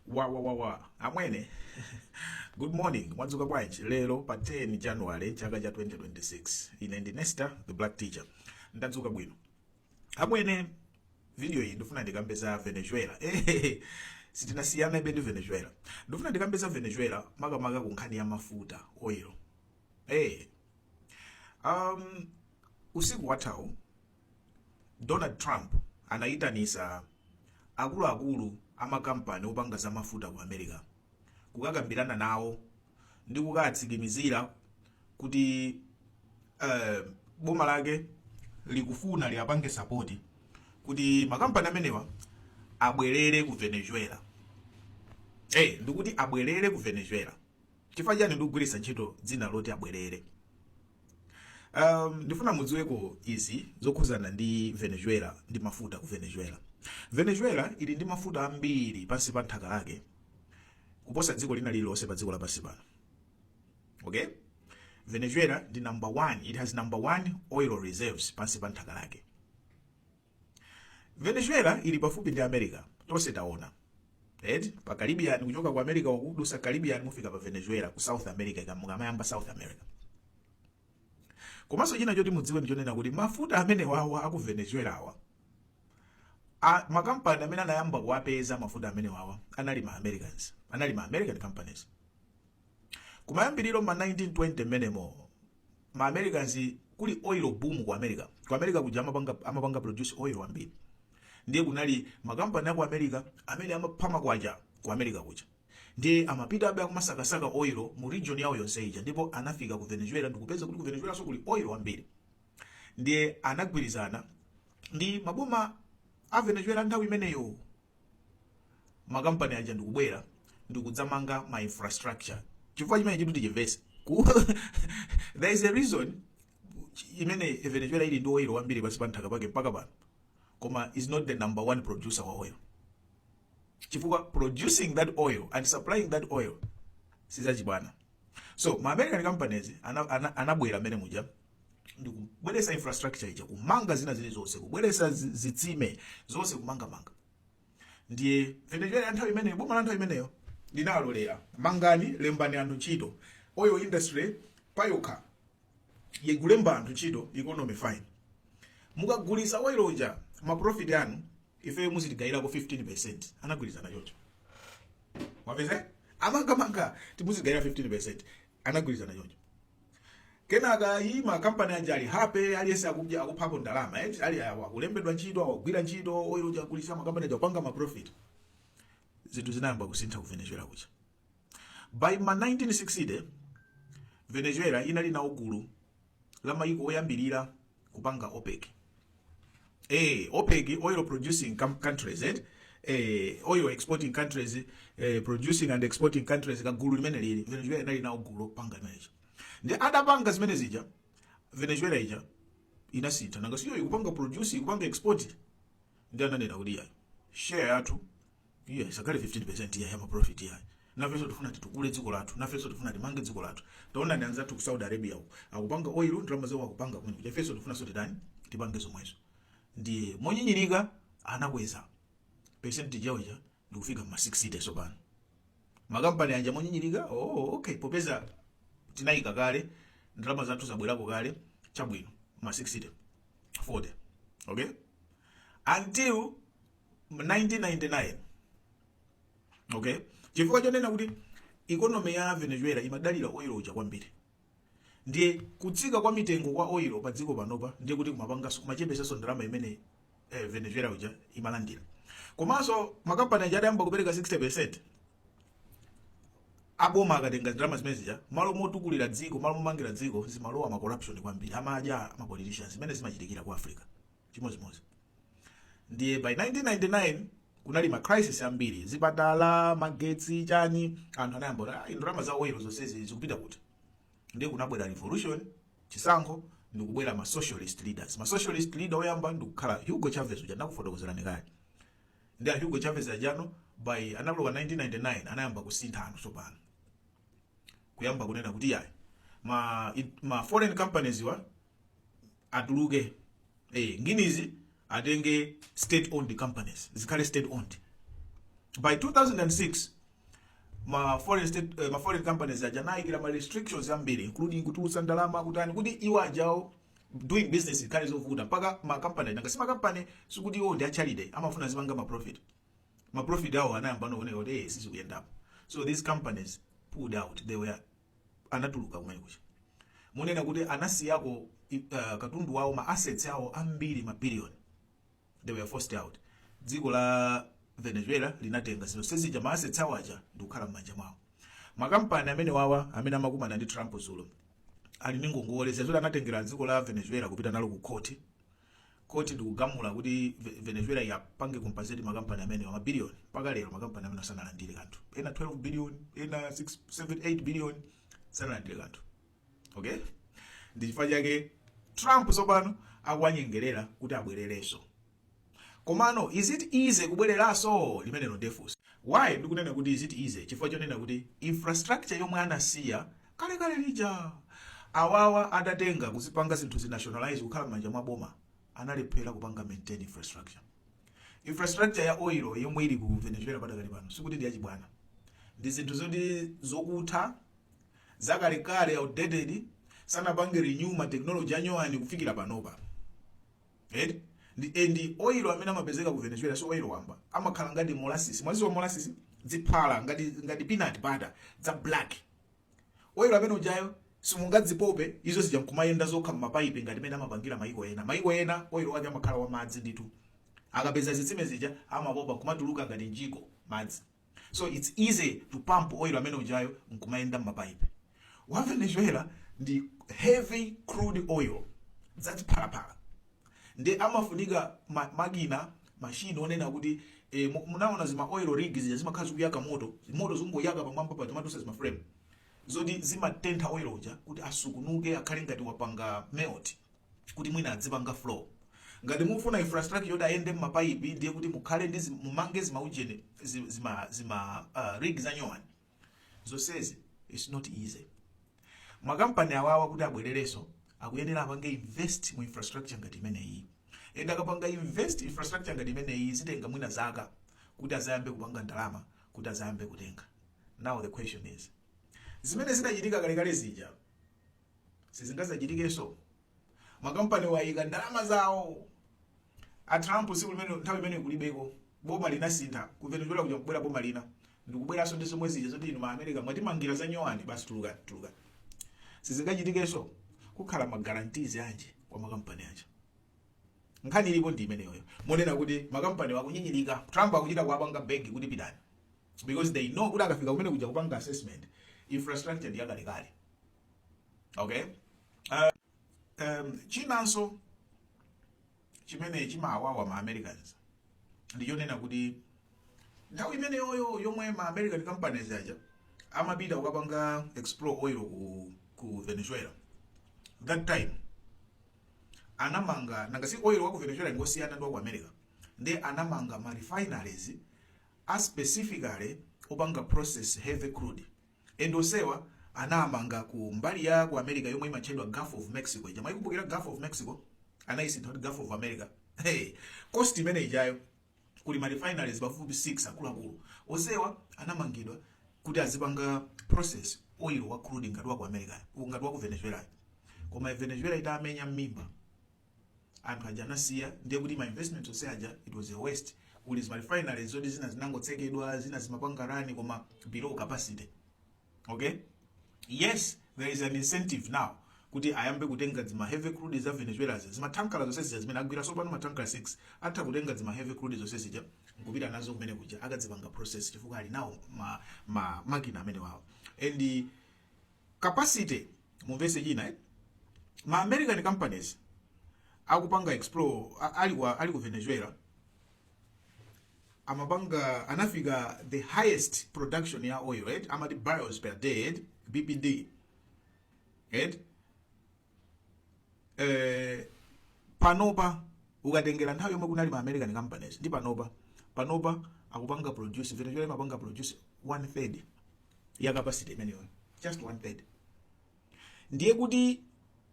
Wa amwene good morning mwadzuka bwanji lero pa 10 January chaka cha 2026 ine ndi Nesta the black teacher ndadzuka bwino amwene video iyi ndifuna ndikambe za Venezuela sitinasiyana ibe ndi Venezuela ndifuna ndikambe za Venezuela makamaka ku nkhani ya mafuta oil usiku wathawu Donald Trump anayitanisa akuluakulu amakampani opanga za mafuta ku America kukakambirana nawo ndi kukatsikimizira kuti boma lake likufuna liapange support kuti makampani amenewa abwerere ku Venezuela. Ndikuti abwerere ku Venezuela. Chifukwa chani ndikugwiritsa ntchito dzina loti abwerere. Ndifuna mudziweko izi zokhuzana ndi Venezuela ndi mafuta ku Venezuela. Venezuela ili ndi mafuta ambiri pansi pa nthaka lake kuposa dziko lina lililonse pa dziko lapansi pano. Okay? Venezuela ndi number 1, it has number 1 oil reserves pansi pa nthaka lake. Venezuela ili pafupi ndi America, tonse taona. Pa Caribbean kuchoka ku America kudusa Caribbean mufika pa Venezuela ku South America mukamayamba South America. Komanso china choti mudziwe ndichonena kuti mafuta amene wawa aku Venezuela awa makampani amene anayamba kuwapeza mafuta amene wawa anali ma American companies. Kumayambiriro ma 1920 menemo ma Americans kuli oil boom ku America. Ku America kuja amapanga produce oil ambiri. Ndiye kunali makampani aku America amene amapama kwaja ku America kuja. Ndiye amapita abe akumasakasaka oil mu region yawo yonse ija ndipo anafika ku Venezuela ndikupeza kuti ku Venezuela so kuli oil ambiri. Ndiye anagwirizana ndi maboma a Venezuela nthawi imeneyo makampani aja ndikubwera ndikudzamanga ma infrastructure. Chifukwa chimene chitu tichivese there is a reason imene Venezuela ili ndi oil wambiri pansi pa nthaka pake mpaka pano koma is not the number 1 producer wa oil. Chifukwa producing that oil and supplying that oil sizachibwana. So ma American companies anabwera mene muja ndikubweresa infrastructure ija kumanga zina zonse kubweresa zitsime zonse kumanga. Ndiye Venezuela nthawi imeneyo boma la nthawi imeneyo linalolera mangani lembani anthu ntchito oil industry payokha yekulemba anthu ntchito economy fine mukagulisa oil uja ma profit anu ife muzitigayirako 15%. Anagwirizana choncho wapeze amanga timuzigayira 15%. Anagwirizana choncho. Kenaka ma company anja ali happy aliyese akuphapo ndalama ali akulembedwa ntchito akugwira ntchito oil uja kulisa makampani aja kupanga ma profit. Zinthu zinayamba kusintha ku Venezuela kuja. By ma 1960 Venezuela inali na ugulu la mayiko oyambirira kupanga OPEC. OPEC, oil producing countries, oil exporting countries, producing and exporting countries kagulu limene lili Venezuela inali na ugulu panga imeneji. Ndi adapanga zimene zija Venezuela ija inasintha nanga siyo ikupanga produce ikupanga export. Ndi ananena kuti yayi share yathu sakale 15% ya ma profit ya. Nafeso tufuna titukule dziko lathu, nafeso tufuna timange dziko lathu. Taona ndi anzathu ku Saudi Arabia akupanga oil ndalama zawo akupanga kumene. Nafeso tufuna sote tani tipange zomwezo. Ndiye monyinyirika anakweza percentage yawo ija ndikufika ma 60 sopano. Makampani anja monyinyirika okay popeza tinayika kale ndalama zathu zabwerako kale chabwino ma 60 40. Okay? Until 1999. Okay? Chifukwa chonena kuti economy ya Venezuela imadalira oil uja kwambiri. Ndiye kutsika kwa mitengo kwa oil pa dziko panopa ndiye kuti kumachepesa ndalama imene Venezuela uja imalandira. Komanso makampani aja adayamba kupereka 60%. Aboma akatenga ndalama zimene zija malo motukulira dziko malo momangira dziko zimalowa ma corruption kwambiri amaja ma politicians zimene zimachitikira ku Africa chimozimozi. Ndiye by 1999 kunali ma crisis ambiri zipatala magetsi chani anthu anayamba ndalama za oil zonsezi zikupita kuti. Ndiye kunabwera revolution chisankho ndikubwera ma socialist leaders. Ma socialist leader oyamba ndikukhala Hugo Chavez uja ndakufotokozerani kale. Ndiye Hugo Chavez ajano by analowa 1999 anayamba kusintha anthu sopano. Kuyamba kunena kuti yayi ma foreign companies wa atuluke nginizi atenge state owned companies zikhale state owned. By 2006 ma foreign companies aja naikira ma restrictions ambiri including kutulutsa ndalama kutani kuti iwo ajawo doing business ikhale zovuta mpaka ma company nanga sima company sikuti iwo ndi acharity amafuna zipanga ma profit awo anayamba nooneka kuti sisi kuyendapo. So these companies pulled out, they were anatuluka kumene kucha munena kuti anasiyako katundu wawo ma assets awo ambiri ma billion, they were forced out. Dziko la Venezuela linatenga zino sezija ma assets awo aja ndikukhala m'manja mwawo. Makampani amene wawa amene amakumana ndi Trump zulo ali ndi ngongole zazoti anatengera dziko la Venezuela kupita nalo ku court ndikugamula kuti Venezuela yapange compensate makampani amene wa mabilioni. Mpaka lero makampani amene sanalandire kanthu, ena 12 billion, ena 6, 7, 8 billion sanalandire kanthu. Okay, ndi chifukwa chake Trump tsopano akuwanyengerera kuti abwererenso. Komano is it easy kubwereranso limene no defusi? Why ndikunena kuti is it easy? Chifukwa chonena kuti infrastructure yomwe anasiya kale lija awawa adatenga kuzipanga zinthu zinationalize kukhala m'manja mwa boma, analephera kupanga maintain infrastructure ya oil yomwe ili ku Venezuela padakali pano sikuti ndi yachibwana, ndi zinthu zoti zokutha zakalekale outdated, sanapange renew ma technology anyowani kufikira panopa. And oil amene amapezeka ku Venezuela so oil wamba amakhala ngati molasses, mwaziwa molasses ziphala ngati peanut butter za black. Oil amene ujayo simungadzipope izo zija nkumayenda zokha m'mapipe ngati mene amapangira maiko ena oil wake amakhala wa madzi nditu, akapeza zitsime zija amapopa kumatuluka ngati njiko madzi. So it's easy to pump oil amene ujayo nkumayenda m'mapipe. Wa Venezuela ndi heavy crude oil zachiphalaphala, ndi amafunika magina machine onena kuti munaona zima oil rigs zija zimakhala zikuyaka moto zungoyaka pamwamba pa tomato sauce frame zoti zimatentha oil uja kuti asukunuke akhale ngati wapanga melt kuti mwina adzipanga flow. Ngati mufuna infrastructure yoti ayende m'mapipe ndiye kuti mukhale ndi mumange zimaujene zima rigs anyowani zonsezi. It's not easy. Makampani awawa kuti abwererenso akuyenera apange invest mu infrastructure ngati imeneyi. And akapanga invest infrastructure ngati imeneyi zitenga mwina zaka kuti azayambe kupanga ndalama, kuti azayambe kutenga. Now the question is, zimene zinachitika kalekale zija sizingazachitikenso? Makampani wayika ndalama zawo. A Trump siku limene nthawi imene kulibeko boma linasintha ku Venezuela kuja kubwera boma lina ndikubweranso ndi zomwe zija zoti inu ma America mwatimangira za nyowani basi tuluka. Sizingachitikenso kukhala ma guarantees anje kwa makampani aja. Nkhani ilipo ndi imeneyo monena kuti makampani wakunyinyirika, Trump akuchita kuapanga beg kuti pitani, because they know kuti akafika kumene kuja kupanga assessment infrastructure ndi yakalekale. Okay, chinanso chimene chimawawa ma Americans ndi yonena kuti nthawi imene yomwe ma American companies aja amapita kukapanga explore oil ku Venezuela, that time anamanga nangasi oil wa ku Venezuela ngosiyana ndi wa ku America, ndi anamanga ma refineries specifically opanga process heavy crude. And osewa anamanga ku mbali ya ku America yomwe imachedwa Gulf of Mexico. Jamaa ikubukira Gulf of Mexico anaisintha kuti Gulf of America. Cost imene ijayo kuli ma refineries bafupi 6 akuluakulu. Osewa anamangidwa kuti azipanga process oil wa crude ngati wa ku America, ngati wa ku Venezuela. Koma Venezuela itamenya mmimba anthu aja anasiya, ndiye kuti ma investment ose aja it was a waste. Kuli zima refineries zoti zina zinangotsekedwa, zina zimapanga rani koma below capacity. Okay, yes, there is an incentive now kuti ayambe kutenga zima heavy crude za Venezuela zima tankala zonse zija zimene agwira so pano ma tankala 6 atha kutenga zima heavy crude zonse zija nkupita nazo kumene kuja akadzipanga process chifukwa ali nawo makina amene wawo. And the capacity mumvese china ma American companies akupanga explore ali ku Venezuela amapanga anafika the highest production ya oil, right? Amati barrels per day, BPD, right? Panopa ukatengera nthawi yomwe kunali ma American companies ndi panopa akupanga produce Venezuela imapanga produce 1/3 ya capacity imeneyo, just 1/3. Ndiye kuti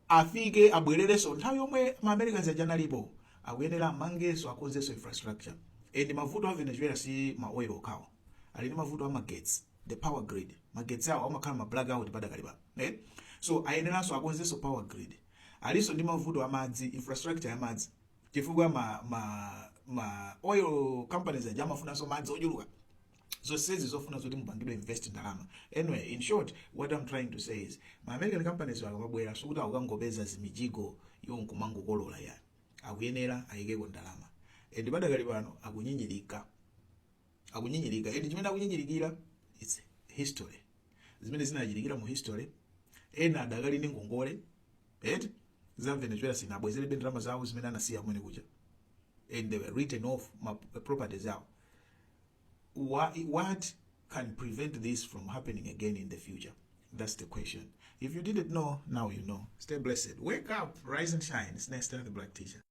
afike abwerereso nthawi yomwe ma Americans ajanalipo akuyenera amangeso akonzeso infrastructure. And mavuto a Venezuela si ma oil okawo, ali ndi mavuto a magetsi. the power grid. Magetsi awo amakhala ma blackout padakali pa. So ayeneranso akonzenso power grid. Aliso ndi mavuto amadzi, infrastructure ya madzi. Chifukwa ma oil companies ajamafunanso madzi ochuluka. So says zofuna zoti mupangidwe invest ndalama. Anyway, in short, what I'm trying to say is, my American companies wakabwera so kuti akangopeza zimijigo yonkumangokolola ya. Akuyenera ayikeko ndalama. And padakali pano akunyinyirika. And chimene akunyinyirikira, it's history. Zimene zinachirikira mu history. Ena adakali ndi ngongole. Za Venezuela sinabwezerebe ndalama zawo zimene anasiya kumene kuja. And they were written off properties out. What can prevent this from happening again in the future? That's the question. If you didn't know, now you know. Stay blessed. Wake up, rise and shine. It's next time the Black Teacher.